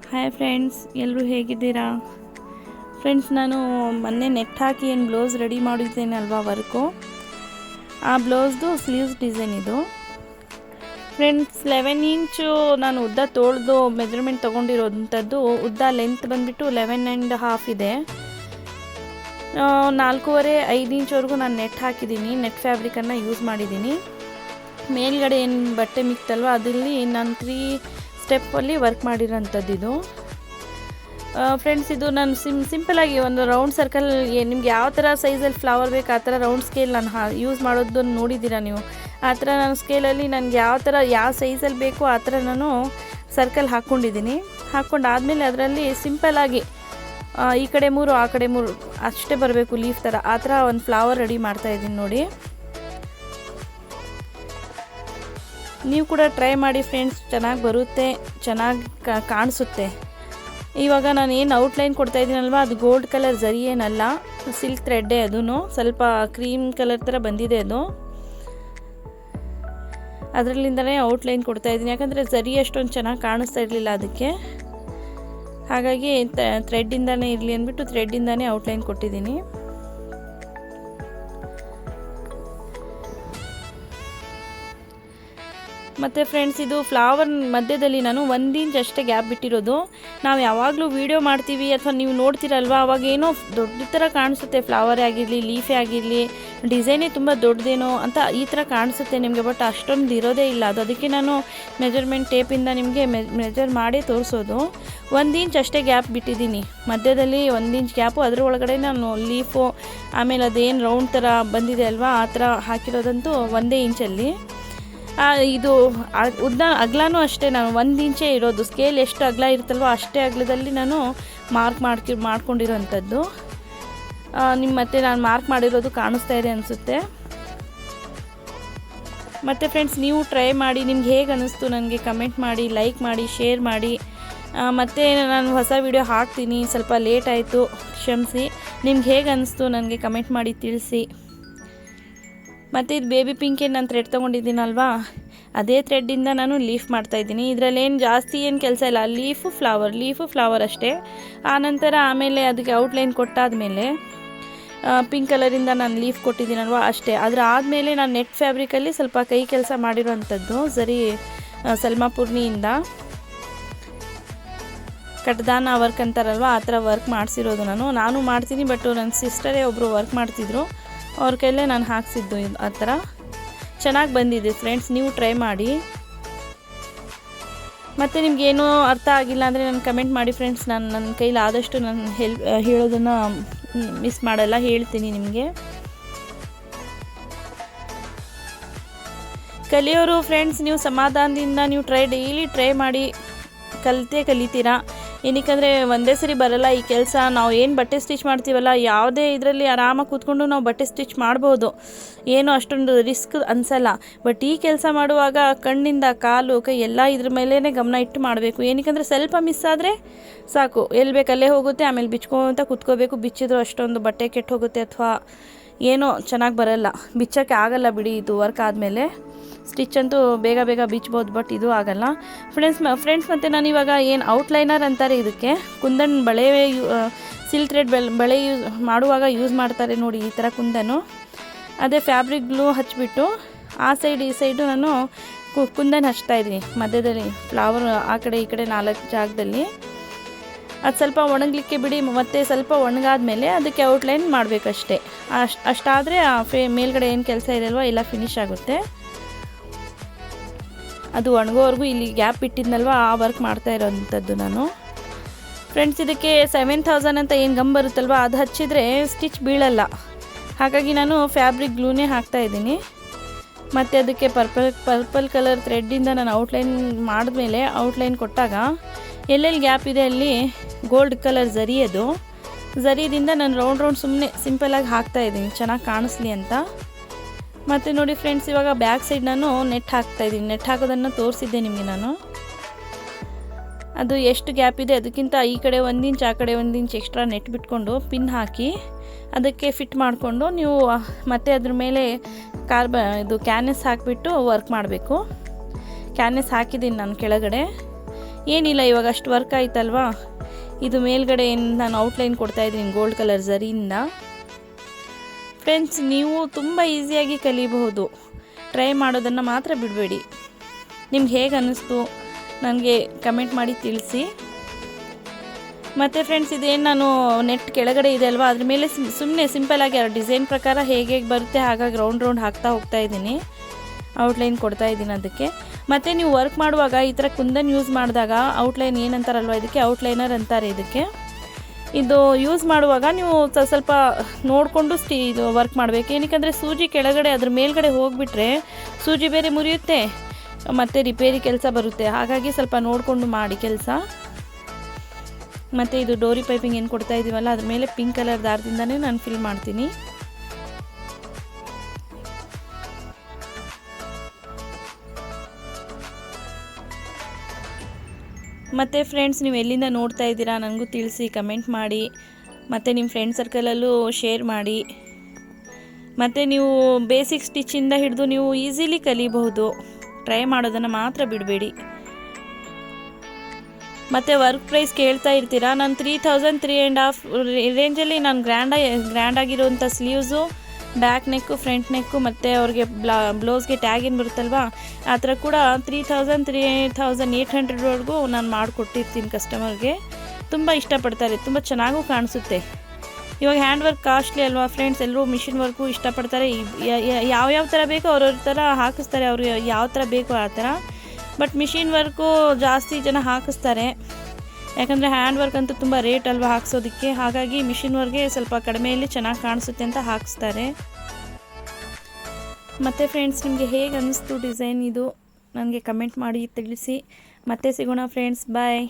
Hi friends, ಎಲ್ಲರೂ ಹೇಗಿದ್ದೀರಾ? Friends, ನಾನು ಮೊನ್ನೆ ನೆಟ್ ಹಾಕಿ ಏನು ಬ್ಲೌಸ್ ರೆಡಿ ಮಾಡಿದ್ದೇನೆ ಅಲ್ವಾ, ವರ್ಕು. ಆ ಬ್ಲೌಸ್ದು ಸ್ಲೀವ್ಸ್ ಡಿಸೈನ್ ಇದು. ಫ್ರೆಂಡ್ಸ್, 11 ಇಂಚು ನಾನು ಉದ್ದ ತೋಳ್ದು ಮೆಜರ್ಮೆಂಟ್ ತೊಗೊಂಡಿರೋಂಥದ್ದು. ಉದ್ದ ಲೆಂತ್ ಬಂದುಬಿಟ್ಟು 11.5 ಇದೆ. 4.5 ಇಂಚ್ವರೆಗೂ ನಾನು ನೆಟ್ ಹಾಕಿದ್ದೀನಿ. ನೆಟ್ ಫ್ಯಾಬ್ರಿಕನ್ನು ಯೂಸ್ ಮಾಡಿದ್ದೀನಿ. ಮೇಲ್ಗಡೆ ಏನು ಬಟ್ಟೆ ಮಿಕ್ತಲ್ವ, ಅದರಲ್ಲಿ ನಾನು 3 ಸ್ಟೆಪ್ಪಲ್ಲಿ ವರ್ಕ್ ಮಾಡಿರೋಂಥದ್ದು ಇದು. ಫ್ರೆಂಡ್ಸ್, ಇದು ನಾನು ಸಿಂಪಲಾಗಿ ಒಂದು ರೌಂಡ್ ಸರ್ಕಲ್, ನಿಮ್ಗೆ ಯಾವ ಥರ ಸೈಜಲ್ಲಿ ಫ್ಲವರ್ ಬೇಕು ಆ ಥರ ರೌಂಡ್ ಸ್ಕೇಲ್ ನಾನು ಯೂಸ್ ಮಾಡೋದನ್ನು ನೋಡಿದ್ದೀರಾ ನೀವು. ಆ ಥರ ನಾನು ಸ್ಕೇಲಲ್ಲಿ ನನಗೆ ಯಾವ ಸೈಜಲ್ಲಿ ಬೇಕು ಆ ಥರ ನಾನು ಸರ್ಕಲ್ ಹಾಕ್ಕೊಂಡಿದ್ದೀನಿ. ಹಾಕ್ಕೊಂಡಾದಮೇಲೆ ಅದರಲ್ಲಿ ಸಿಂಪಲಾಗಿ ಈ ಕಡೆ 3 ಆ ಕಡೆ 3 ಅಷ್ಟೇ ಬರಬೇಕು, ಲೀಫ್ ಥರ. ಆ ಥರ ಒಂದು ಫ್ಲವರ್ ರೆಡಿ ಮಾಡ್ತಾಯಿದ್ದೀನಿ ನೋಡಿ. ನೀವು ಕೂಡ ಟ್ರೈ ಮಾಡಿ ಫ್ರೆಂಡ್ಸ್, ಚೆನ್ನಾಗಿ ಬರುತ್ತೆ, ಚೆನ್ನಾಗಿ ಕಾಣಿಸುತ್ತೆ. ಇವಾಗ ನಾನು ಏನು ಔಟ್ಲೈನ್ ಕೊಡ್ತಾಯಿದ್ದೀನಲ್ವ, ಅದು ಗೋಲ್ಡ್ ಕಲರ್ ಝರಿ ಏನಲ್ಲ, ಸಿಲ್ಕ್ ಥ್ರೆಡ್ಡೇ. ಅದೂ ಸ್ವಲ್ಪ ಕ್ರೀಮ್ ಕಲರ್ ಥರ ಬಂದಿದೆ. ಅದು ಅದರಲ್ಲಿಂದನೇ ಔಟ್ಲೈನ್ ಕೊಡ್ತಾಯಿದ್ದೀನಿ. ಯಾಕಂದರೆ ಝರಿ ಅಷ್ಟೊಂದು ಚೆನ್ನಾಗಿ ಕಾಣಿಸ್ತಾ ಇರಲಿಲ್ಲ ಅದಕ್ಕೆ. ಹಾಗಾಗಿ ಥ್ರೆಡ್ಡಿಂದನೇ ಇರಲಿ ಅಂದ್ಬಿಟ್ಟು ಥ್ರೆಡ್ಡಿಂದನೇ ಔಟ್ಲೈನ್ ಕೊಟ್ಟಿದ್ದೀನಿ. ಮತ್ತು ಫ್ರೆಂಡ್ಸ್, ಇದು ಫ್ಲವರ್ ಮಧ್ಯದಲ್ಲಿ ನಾನು 1 ಇಂಚ್ ಅಷ್ಟೇ ಗ್ಯಾಪ್ ಬಿಟ್ಟಿರೋದು. ನಾವು ಯಾವಾಗಲೂ ವೀಡಿಯೋ ಮಾಡ್ತೀವಿ ಅಥವಾ ನೀವು ನೋಡ್ತೀರಲ್ವ, ಅವಾಗೇನೋ ದೊಡ್ಡ ಥರ ಕಾಣಿಸುತ್ತೆ. ಫ್ಲವರೇ ಆಗಿರಲಿ, ಲೀಫೇ ಆಗಿರಲಿ, ಡಿಸೈನೇ ತುಂಬ ದೊಡ್ಡದೇನೋ ಅಂತ ಈ ಥರ ಕಾಣಿಸುತ್ತೆ ನಿಮಗೆ. ಬಟ್ ಅಷ್ಟೊಂದು ಇರೋದೇ ಇಲ್ಲ ಅದು. ಅದಕ್ಕೆ ನಾನು ಮೆಜರ್ಮೆಂಟ್ ಟೇಪಿಂದ ನಿಮಗೆ ಮೆಜರ್ ಮಾಡಿ ತೋರಿಸೋದು. 1 ಇಂಚ್ ಅಷ್ಟೇ ಗ್ಯಾಪ್ ಬಿಟ್ಟಿದ್ದೀನಿ ಮಧ್ಯದಲ್ಲಿ. 1 ಇಂಚ್ ಗ್ಯಾಪು, ಅದರ ಒಳಗಡೆ ನಾನು ಲೀಫು, ಆಮೇಲೆ ಅದೇನು ರೌಂಡ್ ಥರ ಬಂದಿದೆ ಅಲ್ವಾ, ಆ ಥರ ಹಾಕಿರೋದಂತೂ 1 ಇಂಚಲ್ಲಿ. ಇದು ಉದ್ದ ಅಗಲನೂ ಅಷ್ಟೇ, ನಾನು 1 ಇಂಚೇ ಇರೋದು. ಸ್ಕೇಲ್ ಎಷ್ಟು ಅಗಲ ಇರುತ್ತಲ್ವ ಅಷ್ಟೇ ಅಗಲದಲ್ಲಿ ನಾನು ಮಾಡ್ಕೊಂಡಿರೋಂಥದ್ದು. ಮತ್ತೆ ನಾನು ಮಾರ್ಕ್ ಮಾಡಿರೋದು ಕಾಣಿಸ್ತಾ ಇದೆ ಅನಿಸುತ್ತೆ. ಮತ್ತು ಫ್ರೆಂಡ್ಸ್, ನೀವು ಟ್ರೈ ಮಾಡಿ, ನಿಮ್ಗೆ ಹೇಗೆ ಅನ್ನಿಸ್ತು ನನಗೆ ಕಮೆಂಟ್ ಮಾಡಿ, ಲೈಕ್ ಮಾಡಿ, ಶೇರ್ ಮಾಡಿ. ಮತ್ತು ನಾನು ಹೊಸ ವಿಡಿಯೋ ಹಾಕ್ತೀನಿ, ಸ್ವಲ್ಪ ಲೇಟ್ ಆಯಿತು, ಕ್ಷಮಿಸಿ. ನಿಮ್ಗೆ ಹೇಗೆ ಅನ್ನಿಸ್ತು ನನಗೆ ಕಮೆಂಟ್ ಮಾಡಿ ತಿಳಿಸಿ. ಮತ್ತು ಇದು ಬೇಬಿ ಪಿಂಕೇ ನಾನು ಥ್ರೆಡ್ ತೊಗೊಂಡಿದ್ದೀನಲ್ವಾ, ಅದೇ ಥ್ರೆಡ್ಡಿಂದ ನಾನು ಲೀಫ್ ಮಾಡ್ತಾಯಿದ್ದೀನಿ. ಇದರಲ್ಲೇನು ಜಾಸ್ತಿ ಏನು ಕೆಲಸ ಇಲ್ಲ, ಲೀಫು ಫ್ಲವರ್ ಅಷ್ಟೇ. ಆಮೇಲೆ ಅದಕ್ಕೆ ಔಟ್ಲೈನ್ ಕೊಟ್ಟಾದಮೇಲೆ ಪಿಂಕ್ ಕಲರಿಂದ ನಾನು ಲೀಫ್ ಕೊಟ್ಟಿದ್ದೀನಲ್ವ ಅಷ್ಟೇ. ಅದರ ಆದಮೇಲೆ ನಾನು ನೆಟ್ ಫ್ಯಾಬ್ರಿಕಲ್ಲಿ ಸ್ವಲ್ಪ ಕೈ ಕೆಲಸ ಮಾಡಿರೋವಂಥದ್ದು, ಝರಿ ಸಲ್ಮಾಪುರ್ನಿಯಿಂದ ಕಟ್ದಾನ ವರ್ಕ್ ಅಂತಾರಲ್ವ, ಆ ಥರ ವರ್ಕ್ ಮಾಡಿಸಿರೋದು ನಾನು ಮಾಡ್ತೀನಿ. ಬಟ್ ನನ್ನ ಸಿಸ್ಟರೇ ಒಬ್ಬರು ವರ್ಕ್ ಮಾಡ್ತಿದ್ರು, ಅವ್ರ ಕೈಲೇ ನಾನು ಹಾಕ್ಸಿದ್ದು. ಆ ಥರ ಚೆನ್ನಾಗಿ ಬಂದಿದೆ ಫ್ರೆಂಡ್ಸ್, ನೀವು ಟ್ರೈ ಮಾಡಿ. ಮತ್ತು ನಿಮಗೇನೂ ಅರ್ಥ ಆಗಿಲ್ಲ ಅಂದರೆ ನಾನು ಕಮೆಂಟ್ ಮಾಡಿ ಫ್ರೆಂಡ್ಸ್. ನನ್ನ ಕೈಲಿ ಆದಷ್ಟು ನಾನು ಹೇಳೋದನ್ನು ಮಿಸ್ ಮಾಡಲ್ಲ, ಹೇಳ್ತೀನಿ ನಿಮಗೆ. ಕಲಿಯೋರು ಫ್ರೆಂಡ್ಸ್, ನೀವು ಸಮಾಧಾನದಿಂದ ನೀವು ಡೈಲಿ ಟ್ರೈ ಮಾಡಿ, ಕಲಿತೀರಾ. ಏನಕ್ಕಂದರೆ ಒಂದೇ ಸರಿ ಬರಲ್ಲ ಈ ಕೆಲಸ. ನಾವು ಏನು ಬಟ್ಟೆ ಸ್ಟಿಚ್ ಮಾಡ್ತೀವಲ್ಲ, ಯಾವುದೇ ಇದರಲ್ಲಿ ಆರಾಮಾಗಿ ಕೂತ್ಕೊಂಡು ನಾವು ಬಟ್ಟೆ ಸ್ಟಿಚ್ ಮಾಡ್ಬೋದು, ಏನು ಅಷ್ಟೊಂದು ರಿಸ್ಕ್ ಅನಿಸಲ್ಲ. ಬಟ್ ಈ ಕೆಲಸ ಮಾಡುವಾಗ ಕಣ್ಣಿಂದ ಕಾಲು ಕೈ ಎಲ್ಲ ಇದ್ರ ಮೇಲೇ ಗಮನ ಇಟ್ಟು ಮಾಡಬೇಕು. ಏನಕ್ಕಂದರೆ ಸ್ವಲ್ಪ ಮಿಸ್ ಆದರೆ ಸಾಕು, ಎಲ್ಲಿ ಬೇಕಲ್ಲೇ ಹೋಗುತ್ತೆ. ಆಮೇಲೆ ಬಿಚ್ಕೊಂತ ಕೂತ್ಕೋಬೇಕು. ಬಿಚ್ಚಿದ್ರು ಅಷ್ಟೊಂದು ಬಟ್ಟೆ ಕೆಟ್ಟು ಹೋಗುತ್ತೆ, ಅಥವಾ ಏನೋ ಚೆನ್ನಾಗಿ ಬರಲ್ಲ. ಬಿಚ್ಚೋಕ್ಕೆ ಆಗಲ್ಲ ಬಿಡಿ, ಇದು ವರ್ಕ್ ಆದಮೇಲೆ. ಸ್ಟಿಚ್ ಅಂತೂ ಬೇಗ ಬಿಚ್ಬೋದು, ಬಟ್ ಇದು ಆಗಲ್ಲ ಫ್ರೆಂಡ್ಸ್. ಮತ್ತು ನಾನು ಇವಾಗ ಏನು ಔಟ್ಲೈನರ್ ಅಂತಾರೆ ಇದಕ್ಕೆ, ಕುಂದನ್ ಬಳೆ, ಸಿಲ್ಕ್ ಥ್ರೆಡ್ ಬಳೆ ಮಾಡುವಾಗ ಯೂಸ್ ಮಾಡ್ತಾರೆ ನೋಡಿ, ಈ ಥರ ಕುಂದನು. ಅದೇ ಫ್ಯಾಬ್ರಿಕ್ ಗ್ಲೂ ಹಚ್ಚಿಬಿಟ್ಟು ಆ ಸೈಡ್ ಈ ಸೈಡು ನಾನು ಕುಂದನ್ ಹಚ್ತಾಯಿದ್ದೀನಿ ಮಧ್ಯದಲ್ಲಿ, ಫ್ಲವರ್ ಆ ಕಡೆ ಈ ಕಡೆ 4 ಜಾಗದಲ್ಲಿ. ಅದು ಸ್ವಲ್ಪ ಒಣಗಲಿಕ್ಕೆ ಬಿಡಿ. ಮತ್ತು ಸ್ವಲ್ಪ ಒಣಗಾದ್ಮೇಲೆ ಅದಕ್ಕೆ ಔಟ್ಲೈನ್ ಮಾಡಬೇಕಷ್ಟೇ. ಅಷ್ಟಾದರೆ ಮೇಲ್ಗಡೆ ಏನು ಕೆಲಸ ಇದೆಯಲ್ವ ಎಲ್ಲ ಫಿನಿಶ್ ಆಗುತ್ತೆ. ಅದು ಒಣಗೋವರೆಗೂ ಇಲ್ಲಿ ಗ್ಯಾಪ್ ಇಟ್ಟಿದ್ನಲ್ವ, ಆ ವರ್ಕ್ ಮಾಡ್ತಾ ಇರೋವಂಥದ್ದು ನಾನು. ಫ್ರೆಂಡ್ಸ್, ಇದಕ್ಕೆ 7000 ಅಂತ ಏನು ಗಮ್ ಬರುತ್ತಲ್ವ, ಅದು ಹಚ್ಚಿದರೆ ಸ್ಟಿಚ್ ಬೀಳಲ್ಲ. ಹಾಗಾಗಿ ನಾನು ಫ್ಯಾಬ್ರಿಕ್ ಗ್ಲೂನೇ ಹಾಕ್ತಾಯಿದ್ದೀನಿ. ಮತ್ತು ಅದಕ್ಕೆ ಪರ್ಪಲ್ ಕಲರ್ ಥ್ರೆಡ್ಡಿಂದ ನಾನು ಔಟ್ಲೈನ್ ಮಾಡಿದ್ಮೇಲೆ, ಔಟ್ಲೈನ್ ಕೊಟ್ಟಾಗ ಎಲ್ಲೆಲ್ಲಿ ಗ್ಯಾಪ್ ಇದೆ ಅಲ್ಲಿ ಗೋಲ್ಡ್ ಕಲರ್ ಝರಿದಿಂದ ನಾನು ರೌಂಡ್ ಸುಮ್ಮನೆ ಸಿಂಪಲಾಗಿ ಹಾಕ್ತಾಯಿದ್ದೀನಿ, ಚೆನ್ನಾಗಿ ಕಾಣಿಸ್ಲಿ ಅಂತ. ಮತ್ತು ನೋಡಿ ಫ್ರೆಂಡ್ಸ್, ಇವಾಗ ಬ್ಯಾಕ್ ಸೈಡ್ ನಾನು ನೆಟ್ ಹಾಕ್ತಾಯಿದ್ದೀನಿ. ನೆಟ್ ಹಾಕೋದನ್ನು ತೋರಿಸಿದ್ದೆ ನಿಮಗೆ ನಾನು. ಅದು ಎಷ್ಟು ಗ್ಯಾಪ್ ಇದೆ ಅದಕ್ಕಿಂತ ಈ ಕಡೆ 1 ಇಂಚ್, ಆ ಕಡೆ 1 ಇಂಚ್ ಎಕ್ಸ್ಟ್ರಾ ನೆಟ್ ಬಿಟ್ಕೊಂಡು ಪಿನ್ ಹಾಕಿ ಅದಕ್ಕೆ ಫಿಟ್ ಮಾಡಿಕೊಂಡು ನೀವು ಮತ್ತೆ ಅದ್ರ ಮೇಲೆ ಇದು ಕ್ಯಾನ್ವಸ್ ಹಾಕಿಬಿಟ್ಟು ವರ್ಕ್ ಮಾಡಬೇಕು. ಕ್ಯಾನ್ವಸ್ ಹಾಕಿದ್ದೀನಿ ನಾನು ಕೆಳಗಡೆ. ಏನಿಲ್ಲ, ಇವಾಗ ಅಷ್ಟು ವರ್ಕ್ ಆಯ್ತಲ್ವಾ, ಇದು ಮೇಲ್ಗಡೆ ಏನು ನಾನು ಔಟ್ಲೈನ್ ಕೊಡ್ತಾಯಿದ್ದೀನಿ ಗೋಲ್ಡ್ ಕಲರ್ ಝರಿಯಿಂದ. ಫ್ರೆಂಡ್ಸ್, ನೀವು ತುಂಬ ಈಸಿಯಾಗಿ ಕಲಿಬಹುದು, ಟ್ರೈ ಮಾಡೋದನ್ನು ಮಾತ್ರ ಬಿಡಬೇಡಿ. ನಿಮ್ಗೆ ಹೇಗೆ ಅನ್ನಿಸ್ತು ನನಗೆ ಕಮೆಂಟ್ ಮಾಡಿ ತಿಳಿಸಿ. ಮತ್ತು ಫ್ರೆಂಡ್ಸ್, ಇದೇನು ನಾನು ನೆಟ್ ಕೆಳಗಡೆ ಇದೆ ಅಲ್ವಾ, ಅದ್ರ ಮೇಲೆ ಸುಮ್ಮನೆ ಸಿಂಪಲ್ಲಾಗಿ ಡಿಸೈನ್ ಪ್ರಕಾರ ಹೇಗೆ ಬರುತ್ತೆ ಹಾಗಾಗಿ ರೌಂಡ್ ಹಾಕ್ತಾ ಹೋಗ್ತಾ ಇದ್ದೀನಿ, ಔಟ್ಲೈನ್ ಕೊಡ್ತಾ ಇದ್ದೀನಿ ಅದಕ್ಕೆ. ಮತ್ತು ನೀವು ವರ್ಕ್ ಮಾಡುವಾಗ ಈ ಥರ ಕುಂದನ್ ಯೂಸ್ ಮಾಡಿದಾಗ ಔಟ್ಲೈನ್ ಏನಂತಾರಲ್ವ, ಇದಕ್ಕೆ ಔಟ್ಲೈನರ್ ಅಂತಾರೆ ಇದಕ್ಕೆ. ಇದು ಯೂಸ್ ಮಾಡುವಾಗ ನೀವು ಸ್ವಲ್ಪ ನೋಡಿಕೊಂಡು ಇದು ವರ್ಕ್ ಮಾಡಬೇಕು. ಏನಕ್ಕೆ ಸೂಜಿ ಕೆಳಗಡೆ ಅದ್ರ ಮೇಲ್ಗಡೆ ಹೋಗಿಬಿಟ್ರೆ ಸೂಜಿ ಬೇರೆ ಮುರಿಯುತ್ತೆ ಮತ್ತು ರಿಪೇರಿ ಕೆಲಸ ಬರುತ್ತೆ, ಹಾಗಾಗಿ ಸ್ವಲ್ಪ ನೋಡಿಕೊಂಡು ಮಾಡಿ ಕೆಲಸ. ಮತ್ತು ಇದು ಡೋರಿ ಪೈಪಿಂಗ್ ಏನು ಕೊಡ್ತಾ ಇದ್ದೀವಲ್ಲ ಅದ್ರ ಮೇಲೆ ಪಿಂಕ್ ಕಲರ್ ದಾರದಿಂದನೇ ನಾನು ಫಿಲ್ ಮಾಡ್ತೀನಿ. ಮತ್ತು ಫ್ರೆಂಡ್ಸ್, ನೀವು ಎಲ್ಲಿಂದ ನೋಡ್ತಾ ಇದ್ದೀರಾ ನನಗೂ ತಿಳಿಸಿ, ಕಮೆಂಟ್ ಮಾಡಿ. ಮತ್ತು ನಿಮ್ಮ ಫ್ರೆಂಡ್ ಸರ್ಕಲಲ್ಲೂ ಶೇರ್ ಮಾಡಿ. ಮತ್ತು ನೀವು ಬೇಸಿಕ್ ಸ್ಟಿಚ್ಚಿಂದ ಹಿಡಿದು ನೀವು ಈಸಿಲಿ ಕಲಿಬಹುದು, ಟ್ರೈ ಮಾಡೋದನ್ನು ಮಾತ್ರ ಬಿಡಬೇಡಿ. ಮತ್ತು ವರ್ಕ್ ಪ್ರೈಸ್ ಕೇಳ್ತಾ ಇರ್ತೀರಾ, ನಾನು 3000 3.5 ರೇಂಜಲ್ಲಿ ನಾನು ಗ್ರ್ಯಾಂಡಾಗಿರೋಂಥ ಸ್ಲೀವ್ಸು, ಬ್ಯಾಕ್ ನೆಕ್ಕು, ಫ್ರಂಟ್ ನೆಕ್ಕು ಮತ್ತು ಅವ್ರಿಗೆ ಬ್ಲೌಸ್ಗೆ ಟ್ಯಾಗ್ ಏನು ಬರುತ್ತಲ್ವ ಆ ಥರ ಕೂಡ 3000 3800ವರೆಗೂ ನಾನು ಮಾಡಿಕೊಟ್ಟಿರ್ತೀನಿ ಕಸ್ಟಮರ್ಗೆ. ತುಂಬ ಇಷ್ಟಪಡ್ತಾರೆ, ತುಂಬ ಚೆನ್ನಾಗೂ ಕಾಣಿಸುತ್ತೆ. ಇವಾಗ ಹ್ಯಾಂಡ್ ವರ್ಕ್ ಕಾಸ್ಟ್ಲಿ ಅಲ್ವಾ ಫ್ರೆಂಡ್ಸ್, ಎಲ್ಲರೂ ಮಿಷಿನ್ ವರ್ಕು ಇಷ್ಟಪಡ್ತಾರೆ. ಯಾವ್ಯಾವ ಥರ ಬೇಕೋ ಅವ್ರವ್ರ ಥರ ಹಾಕಿಸ್ತಾರೆ, ಅವರು ಯಾವ ಥರ ಬೇಕೋ ಆ ಥರ. ಬಟ್ ಮಿಷಿನ್ ವರ್ಕು ಜಾಸ್ತಿ ಜನ ಹಾಕಿಸ್ತಾರೆ, ಯಾಕಂದರೆ ಹ್ಯಾಂಡ್ ವರ್ಕ್ ಅಂತೂ ತುಂಬ ರೇಟ್ ಅಲ್ವಾ ಹಾಕ್ಸೋದಕ್ಕೆ, ಹಾಗಾಗಿ ಮಿಷಿನ್ ವರ್ಗೆ ಸ್ವಲ್ಪ ಕಡಿಮೆಯಲ್ಲಿ ಚೆನ್ನಾಗಿ ಕಾಣಿಸುತ್ತೆ ಅಂತ ಹಾಕಿಸ್ತಾರೆ. ಮತ್ತು ಫ್ರೆಂಡ್ಸ್, ನಿಮಗೆ ಹೇಗೆ ಅನ್ನಿಸ್ತು ಡಿಸೈನ್ ಇದು ನನಗೆ ಕಮೆಂಟ್ ಮಾಡಿ ತಿಳಿಸಿ. ಮತ್ತೆ ಸಿಗೋಣ ಫ್ರೆಂಡ್ಸ್, ಬಾಯ್.